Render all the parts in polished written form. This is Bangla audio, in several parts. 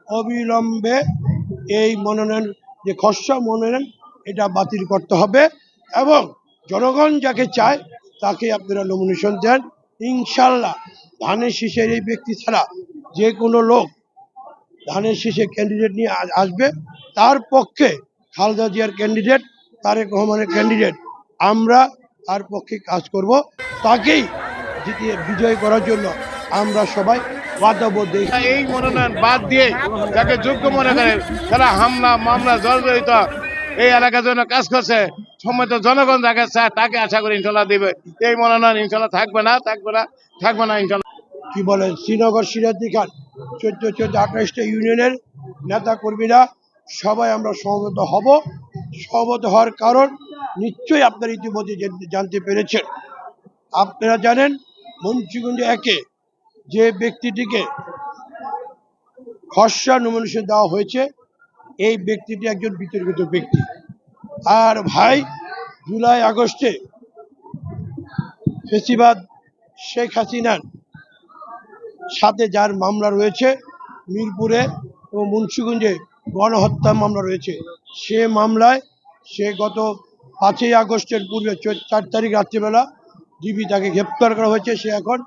অবিলম্বে এই মনোনয়ন যে খসড়া মনোনয়ন এটা বাতিল করতে হবে এবং জনগণ যাকে চায় তাকে আপনারা নমিনেশন দেন। ইনশাল্লাহ ধানের শীষের এই ব্যক্তি ছাড়া যে কোনো লোক ধানের শীষে ক্যান্ডিডেট নিয়ে আসবে, তার পক্ষে খালেদা জিয়ার ক্যান্ডিডেট, তারেক রহমানের ক্যান্ডিডেট, আমরা তার পক্ষে কাজ করব। তাকেই জিতিয়ে বিজয় করার জন্য আমরা সবাই ওয়াদাবদ্ধ। এই মনোনয়ন বাদ দিয়ে যাকে যোগ্য মনে করে তারা হামলা মামলা জর্জরিত এই এলাকার জন্য কাজ করছে, সম্মত জনগণ যাকে চায় তাকে আশা করি ইনশাল্লাহ দিবে। এই মনোনয়ন ইনশাল্লাহ থাকবে না ইনশাল্লাহ। কি বলেন, শ্রীনগর সিরাজদি খান 14-28টা ইউনিয়নের নেতা কর্মীরা সবাই আমরা সমবেত হব। সমবেত হওয়ার কারণ নিশ্চয়ই আপনারা ইতিমধ্যে জানতে পেরেছেন। আপনারা জানেন মুন্সিগঞ্জ একে যে ব্যক্তিটিকে খসড়া নমিনেশন দেওয়া হয়েছে, এই ব্যক্তিটি একজন বিতর্কিত ব্যক্তি। আর ভাই, জুলাই আগস্টে ফেসিবাদ শেখ হাসিনার সাথে যার মামলা রয়েছে, মিরপুরে ও মুন্সিগঞ্জে গণহত্যা মামলা রয়েছে, সে মামলায় সে গত 5ই আগস্টের পূর্বে 4 তারিখ রাত্রিবেলা ডিবি তাকে গ্রেপ্তার করা হয়েছে। সে এখন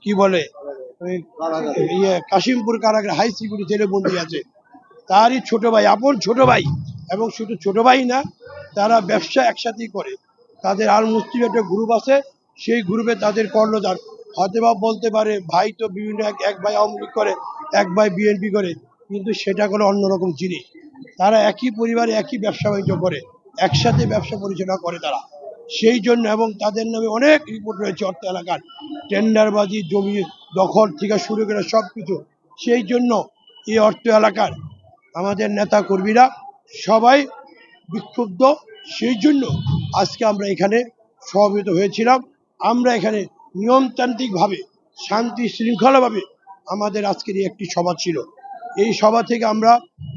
কি বলে কাশিমপুর কারাগারে হাই সিকিউরিটি জেলে বন্দী আছে। তারই ছোট ভাই, আপন ছোট ভাই, এবং শুধু ছোট ভাই না, তারা ব্যবসা একসাথেই করে। তাদের আল মুসলিম একটা গ্রুপ আছে, সেই গ্রুপে তাদের কর্ণধার। হয়তো বা বলতে পারে ভাই তো বিভিন্ন এক ভাই আওয়ামী লীগ করে, এক ভাই বিএনপি করে, কিন্তু সেটা কোনো অন্যরকম জিনিস। তারা একই পরিবারে একই ব্যবসা বাণিজ্য করে, একসাথে ব্যবসা পরিচালনা করে তারা। সেই জন্য, এবং তাদের নামে অনেক রিপোর্ট রয়েছে অর্থ এলাকার, টেন্ডারবাজি, জমি দখল থেকে শুরু করে সব কিছু। সেই জন্য এই অর্থ এলাকার আমাদের নেতা কর্মীরা সবাই বিক্ষুব্ধ। সেই জন্য আজকে আমরা এখানে সমবেত হয়েছিলাম। আমরা এখানে নিয়মতান্ত্রিকভাবে শান্তি শৃঙ্খলাভাবে আমাদের আজকের একটি সভা ছিল। এই সভা থেকে আমরা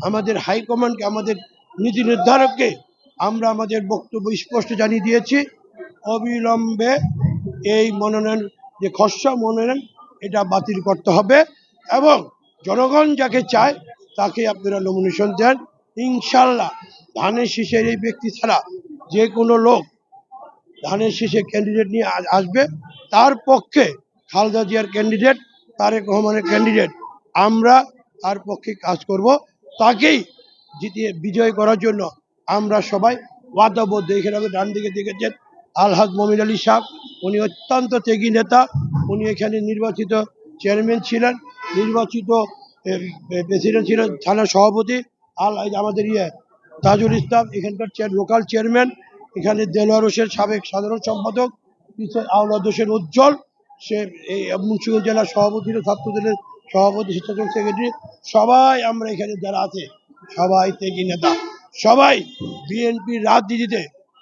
আমাদের হাইকমান্ডকে, আমাদের নীতি নির্ধারককে আমরা আমাদের বক্তব্য স্পষ্ট জানিয়ে দিয়েছি। অবিলম্বে এই মনোনয়ন যে খসড়া মনোনয়ন এটা বাতিল করতে হবে এবং জনগণ যাকে চায় তাকে আপনারা নমিনেশন দেন। ইনশাল্লাহ ধানের শীষের এই ব্যক্তি ছাড়া যে কোনো লোক ধানের শীষে ক্যান্ডিডেট নিয়ে আসবে, তার পক্ষে খালেদা জিয়ার ক্যান্ডিডেট, তারেক রহমানের ক্যান্ডিডেট, আমরা তার পক্ষে কাজ করব। তাকেই জিতিয়ে বিজয় করার জন্য আমরা সবাই ওয়াদাবদ্ধ। এখানে আমি ডান দিকে দেখেছেন আলহাজ মমিন আলী সাহেব, উনি অত্যন্ত ত্যাগী নেতা। উনি এখানে নির্বাচিত চেয়ারম্যান ছিলেন, নির্বাচিত প্রেসিডেন্ট ছিলেন, থানা সভাপতি। আমাদের তাজুল ইসলাম এখানকার লোকাল চেয়ারম্যান। এখানে দেলোয়ার হোসেন সাবেক সাধারণ সম্পাদক, আওলাদ হোসেন উজ্জ্বল, সে এই মুন্সিগঞ্জ জেলার সভাপতি, ছাত্রদলের সভাপতি, স্বেচ্ছাসেবক সেক্রেটারি। সবাই আমরা এখানে যারা আছে সবাই ত্যাগী নেতা, সবাই বিএনপির রাজনীতিতে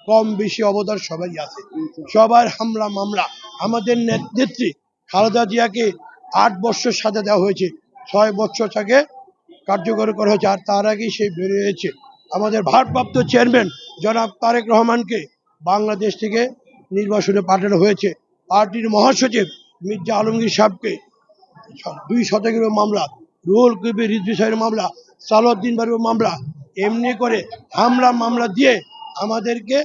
কম বেশি অবদান সবাই আছে। সবার হামলা মামলা, আমাদের নেত্রী খালেদা জিয়াকে 8 বছর সাজা দেওয়া হয়েছে, 6 বছর তাকে কার্যকর করা হয়েছে, আর তার আগেই সে বেরিয়ে হয়েছে। আমাদের ভারপ্রাপ্ত চেয়ারম্যান জনাব তারেক রহমানকে বাংলাদেশ থেকে নির্বাসনে পাঠানো হয়েছে। পার্টির মহাসচিব মির্জা আলমগীর সাহেবকে 2 শতকের মামলা, রুহুল কবির রিজভী সাহেবের মামলা, সালাউদ্দিন বাড়ির মামলা, এমনি করে হামলা মামলা দিয়ে আমাদেরকে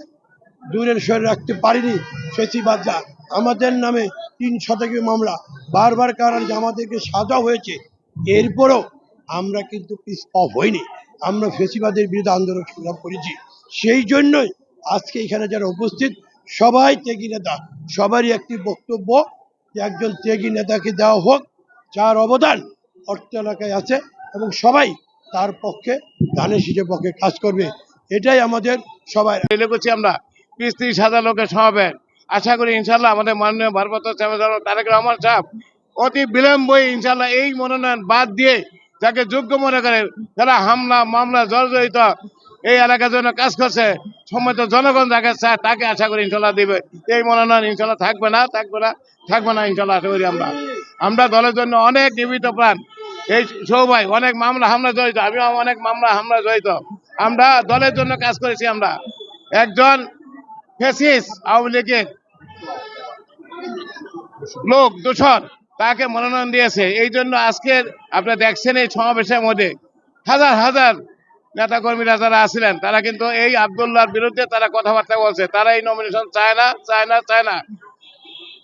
দূরের সরে রাখতে পারিনি ফেসিবাদরা। আমাদের নামে 3 শতকের মামলা, বারবার কারণ আমাদেরকে সাজা হয়েছে। এরপরও আমরা কিন্তু পিছপা হইনি, আমরা ফেসিবাদের বিরুদ্ধে আন্দোলন সংগ্রাম করেছি। সেই জন্যই আজকে এখানে যারা উপস্থিত সবাই ত্যাগী নেতা, সবারই একটি বক্তব্য যে একজন ত্যাগী নেতাকে দেওয়া হোক, যার অবদান অর্থ এলাকায় আছে, এবং সবাই তার পক্ষে ধানের শীষের পক্ষে কাজ করবে। এটাই আমাদের সবাই করছি আমরা 30,000 লোকের সমাবেশ। আশা করি ইনশাল্লাহ আমাদের মাননীয় ভারপ্রাপ্ত চেয়ারম্যান তারেক রহমান সাহেব অতি বিলম্বে ইনশাল্লাহ এই মনোনয়ন বাদ দিয়ে যাকে যোগ্য মনে করে তারা হামলা মামলা জর্জরিত এই এলাকার জন্য কাজ করছে, সম্মত জনগণ যাকে চায় তাকে আশা করি ইনশাল্লাহ দিবে। এই মনোনয়ন ইনশাল্লাহ থাকবে না ইনশাল্লাহ আশা করি। আমরা দলের জন্য অনেক নিবেদিত প্রাণ। এই সবাই অনেক মামলা হামলা জড়িত, আমিও অনেক মামলা হামলা জড়িত। আমরা দলের জন্য কাজ করেছি। আমরা একজন ফ্যাসিস্ট আওয়ামী লীগের লোক দোষর তাকে মনোনয়ন দিয়েছে। এই জন্য আজকে আপনারা দেখছেন এই সমাবেশের মধ্যে হাজার হাজার নেতা কর্মীরা যারা আছিলেন তারা কিন্তু এই আব্দুল্লাহর বিরুদ্ধে তারা কথাবার্তা বলছে, তারা এই নমিনেশন চায় না, চায় না, চায় না।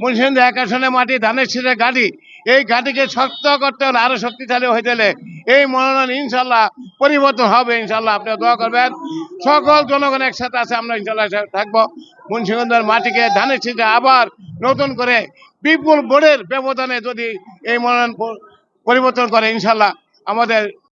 মুন্সিগঞ্জ 1 আসনে মাটি ধানের শীষের ঘাঁটি, এই ঘাঁটিকে শক্ত করতে হলে, আরো শক্তিশালী হয়ে গেলে এই মনোনয়ন ইনশাল্লাহ পরিবর্তন হবে। ইনশাল্লাহ আপনারা দোয়া করবেন। সকল জনগণ একসাথে আছে, আমরা ইনশাল্লাহ থাকবো। মুন্সিগঞ্জের মাটিকে ধানের শীষে আবার নতুন করে বিপুল ভোটের ব্যবধানে যদি এই মনোনয়ন পরিবর্তন করে ইনশাল্লাহ আমাদের